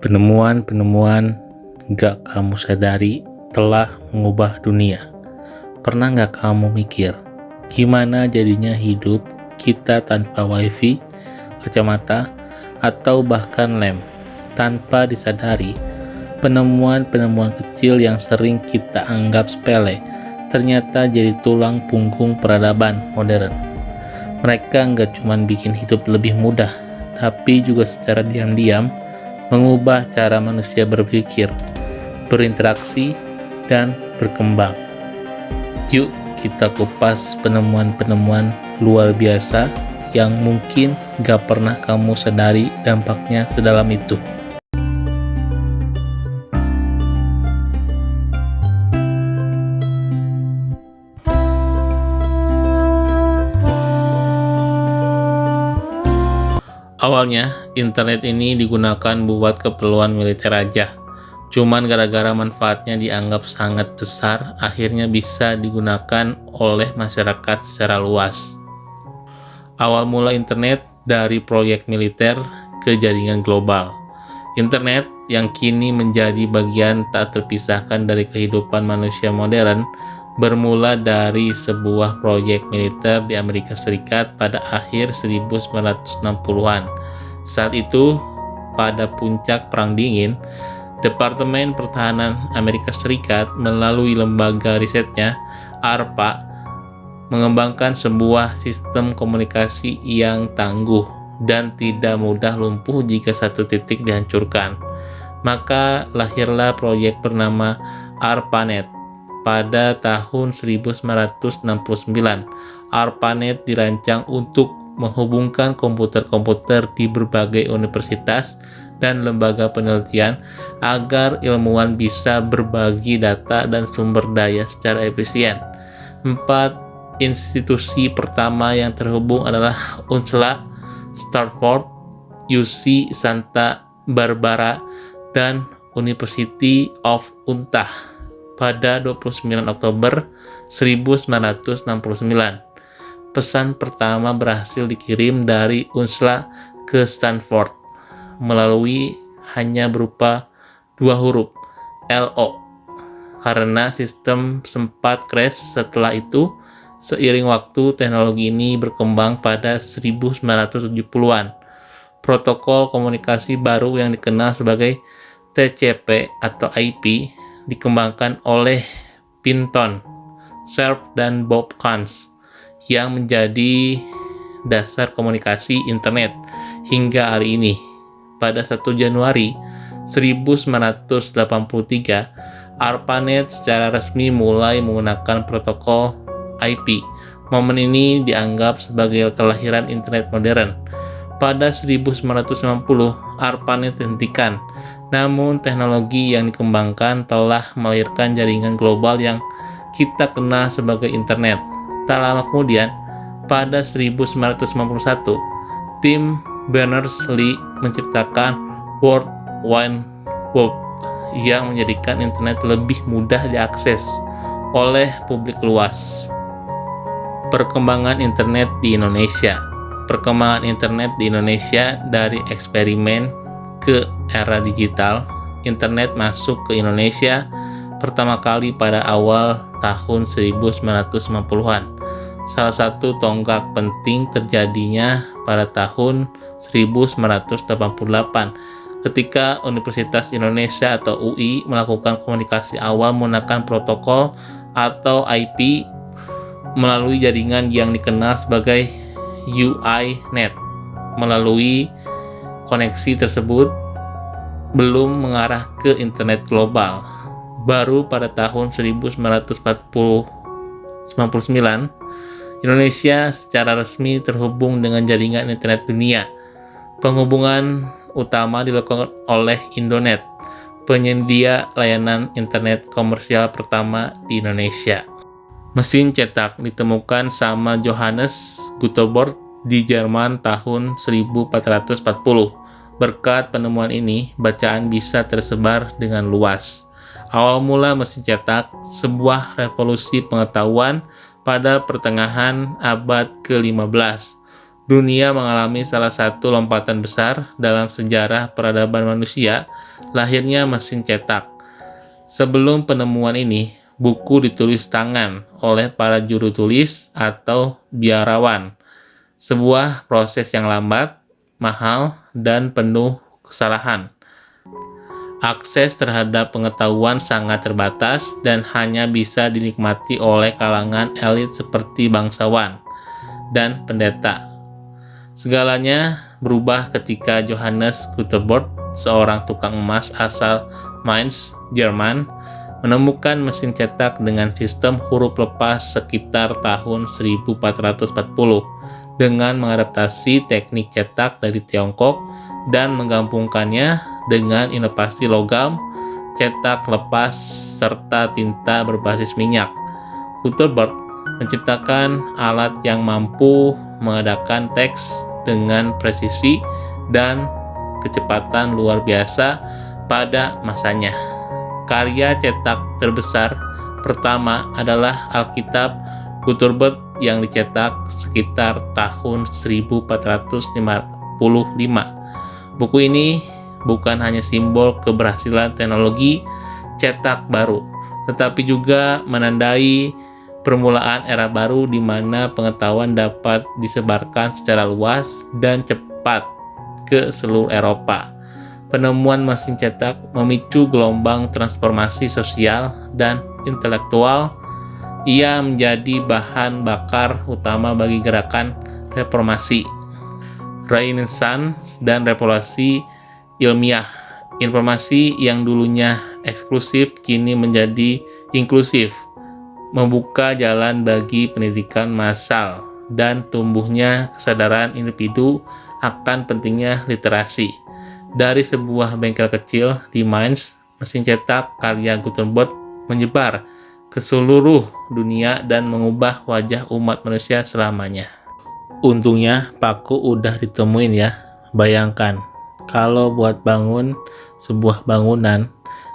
Penemuan-penemuan gak kamu sadari telah mengubah dunia. Pernah gak kamu mikir, gimana jadinya hidup kita tanpa wifi, kacamata, atau bahkan lem? Tanpa disadari, penemuan-penemuan kecil yang sering kita anggap sepele, ternyata jadi tulang punggung peradaban modern. Mereka gak cuma bikin hidup lebih mudah, tapi juga secara diam-diam mengubah cara manusia berpikir, berinteraksi, dan berkembang. Yuk kita kupas penemuan-penemuan luar biasa yang mungkin gak pernah kamu sadari dampaknya sedalam itu. Awalnya, internet ini digunakan buat keperluan militer aja. Cuman gara-gara manfaatnya dianggap sangat besar, akhirnya bisa digunakan oleh masyarakat secara luas. Awal mula internet dari proyek militer ke jaringan global. Internet yang kini menjadi bagian tak terpisahkan dari kehidupan manusia modern, bermula dari sebuah proyek militer di Amerika Serikat pada akhir 1960-an. Saat itu, pada puncak Perang Dingin, Departemen Pertahanan Amerika Serikat melalui lembaga risetnya, ARPA, mengembangkan sebuah sistem komunikasi yang tangguh dan tidak mudah lumpuh jika satu titik dihancurkan. Maka lahirlah proyek bernama ARPANET. Pada tahun 1969, ARPANET dirancang untuk menghubungkan komputer-komputer di berbagai universitas dan lembaga penelitian agar ilmuwan bisa berbagi data dan sumber daya secara efisien. 4 institusi pertama yang terhubung adalah UNSLA, Stanford, UC Santa Barbara, dan University of Utah pada 29 Oktober 1969. Pesan pertama berhasil dikirim dari UNSLA ke Stanford melalui hanya berupa 2 huruf, LO, karena sistem sempat crash setelah itu. Seiring waktu, teknologi ini berkembang pada 1970-an. Protokol komunikasi baru yang dikenal sebagai TCP atau IP dikembangkan oleh Vinton Cerf dan Bob Kahn yang menjadi dasar komunikasi internet hingga hari ini. Pada 1 Januari 1983, ARPANET secara resmi mulai menggunakan protokol IP. Momen ini dianggap sebagai kelahiran internet modern. Pada 1990, ARPANET dihentikan. Namun teknologi yang dikembangkan telah melahirkan jaringan global yang kita kenal sebagai internet. Tak lama kemudian, pada 1991, tim Berners-Lee menciptakan World Wide Web yang menjadikan internet lebih mudah diakses oleh publik luas. Perkembangan internet di Indonesia. Perkembangan internet di Indonesia dari eksperimen ke era digital. Internet masuk ke Indonesia pertama kali pada awal tahun 1990-an. Salah satu tonggak penting terjadinya pada tahun 1988 ketika Universitas Indonesia atau UI melakukan komunikasi awal menggunakan protokol atau IP melalui jaringan yang dikenal sebagai UINet. Melalui koneksi tersebut belum mengarah ke internet global. Baru pada tahun 1999, Indonesia secara resmi terhubung dengan jaringan internet dunia. Penghubungan utama dilakukan oleh Indonet, penyedia layanan internet komersial pertama di Indonesia. Mesin cetak ditemukan sama Johannes Gutenberg di Jerman tahun 1440. Berkat penemuan ini, bacaan bisa tersebar dengan luas. Awal mula mesin cetak, sebuah revolusi pengetahuan pada pertengahan abad ke-15. Dunia mengalami salah satu lompatan besar dalam sejarah peradaban manusia, lahirnya mesin cetak. Sebelum penemuan ini, buku ditulis tangan oleh para juru tulis atau biarawan. Sebuah proses yang lambat, mahal, dan penuh kesalahan. Akses terhadap pengetahuan sangat terbatas dan hanya bisa dinikmati oleh kalangan elit seperti bangsawan dan pendeta. Segalanya berubah ketika Johannes Gutenberg, seorang tukang emas asal Mainz, Jerman, menemukan mesin cetak dengan sistem huruf lepas sekitar tahun 1440 dengan mengadaptasi teknik cetak dari Tiongkok dan menggabungkannya dengan inovasi logam, cetak lepas, serta tinta berbasis minyak. Gutenberg menciptakan alat yang mampu mengadakan teks dengan presisi dan kecepatan luar biasa pada masanya. Karya cetak terbesar pertama adalah Alkitab Gutenberg yang dicetak sekitar tahun 1455. Buku ini bukan hanya simbol keberhasilan teknologi cetak baru, tetapi juga menandai permulaan era baru di mana pengetahuan dapat disebarkan secara luas dan cepat ke seluruh Eropa. Penemuan mesin cetak memicu gelombang transformasi sosial dan intelektual. Ia menjadi bahan bakar utama bagi gerakan reformasi, Renaissance, dan revolusi ilmiah. Informasi yang dulunya eksklusif kini menjadi inklusif, membuka jalan bagi pendidikan massal dan tumbuhnya kesadaran individu akan pentingnya literasi. Dari sebuah bengkel kecil di Mainz, mesin cetak karya Gutenberg menyebar ke seluruh dunia dan mengubah wajah umat manusia selamanya. Untungnya paku udah ditemuin ya. Bayangkan kalau buat bangun sebuah bangunan,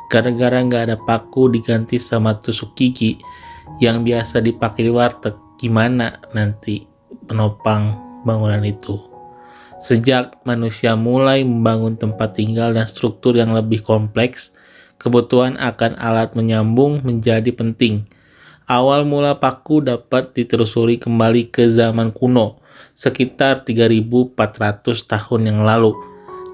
gara-gara nggak ada paku diganti sama tusuk gigi yang biasa dipakai di warteg, gimana nanti penopang bangunan itu? Sejak manusia mulai membangun tempat tinggal dan struktur yang lebih kompleks, kebutuhan akan alat menyambung menjadi penting. Awal mula paku dapat ditelusuri kembali ke zaman kuno, sekitar 3.400 tahun yang lalu,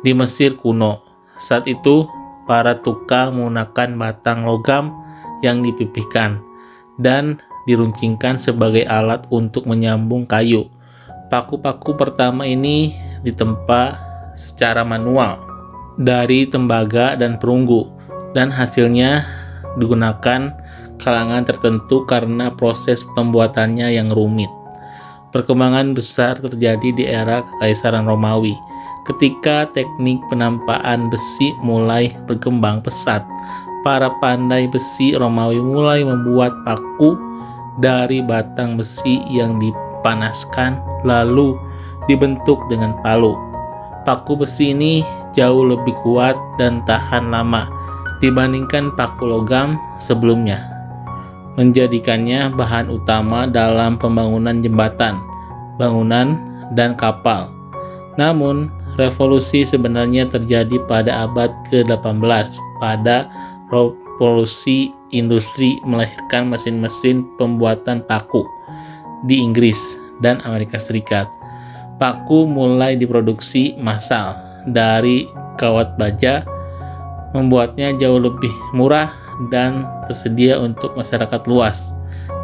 di Mesir kuno. Saat itu, para tukang menggunakan batang logam yang dipipihkan dan diruncingkan sebagai alat untuk menyambung kayu. Paku-paku pertama ini ditempa secara manual dari tembaga dan perunggu, dan hasilnya digunakan kalangan tertentu karena proses pembuatannya yang rumit. Perkembangan besar terjadi di era Kekaisaran Romawi, ketika teknik penampaan besi mulai berkembang pesat. Para pandai besi Romawi mulai membuat paku dari batang besi yang dipanaskan lalu dibentuk dengan palu. Paku besi ini jauh lebih kuat dan tahan lama dibandingkan paku logam sebelumnya, menjadikannya bahan utama dalam pembangunan jembatan, bangunan, dan kapal. Namun, revolusi sebenarnya terjadi pada abad ke-18. Pada revolusi industri melahirkan mesin-mesin pembuatan paku di Inggris dan Amerika Serikat. Paku mulai diproduksi massal dari kawat baja, membuatnya jauh lebih murah dan tersedia untuk masyarakat luas.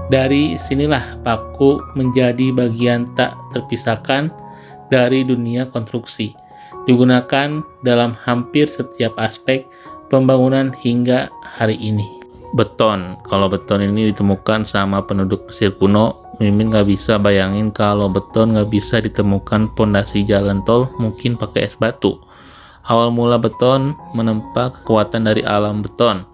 Dari sinilah paku menjadi bagian tak terpisahkan dari dunia konstruksi, digunakan dalam hampir setiap aspek pembangunan hingga hari ini. Beton, kalau beton ini ditemukan sama penduduk Mesir kuno, Mimin nggak bisa bayangin kalau beton nggak bisa ditemukan pondasi jalan tol, mungkin pakai es batu. Awal mula beton menempa kekuatan dari alam beton.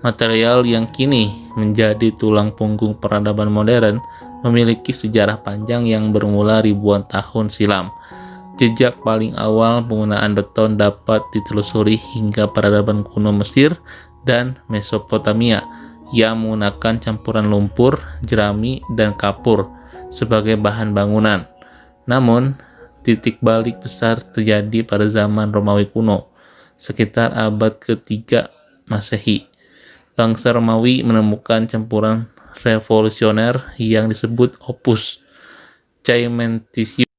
Material yang kini menjadi tulang punggung peradaban modern memiliki sejarah panjang yang bermula ribuan tahun silam. Jejak paling awal penggunaan beton dapat ditelusuri hingga peradaban kuno Mesir dan Mesopotamia yang menggunakan campuran lumpur, jerami, dan kapur sebagai bahan bangunan. Namun, titik balik besar terjadi pada zaman Romawi kuno, sekitar abad ke-3 Masehi. Bangsa Romawi menemukan campuran revolusioner yang disebut Opus Caementicium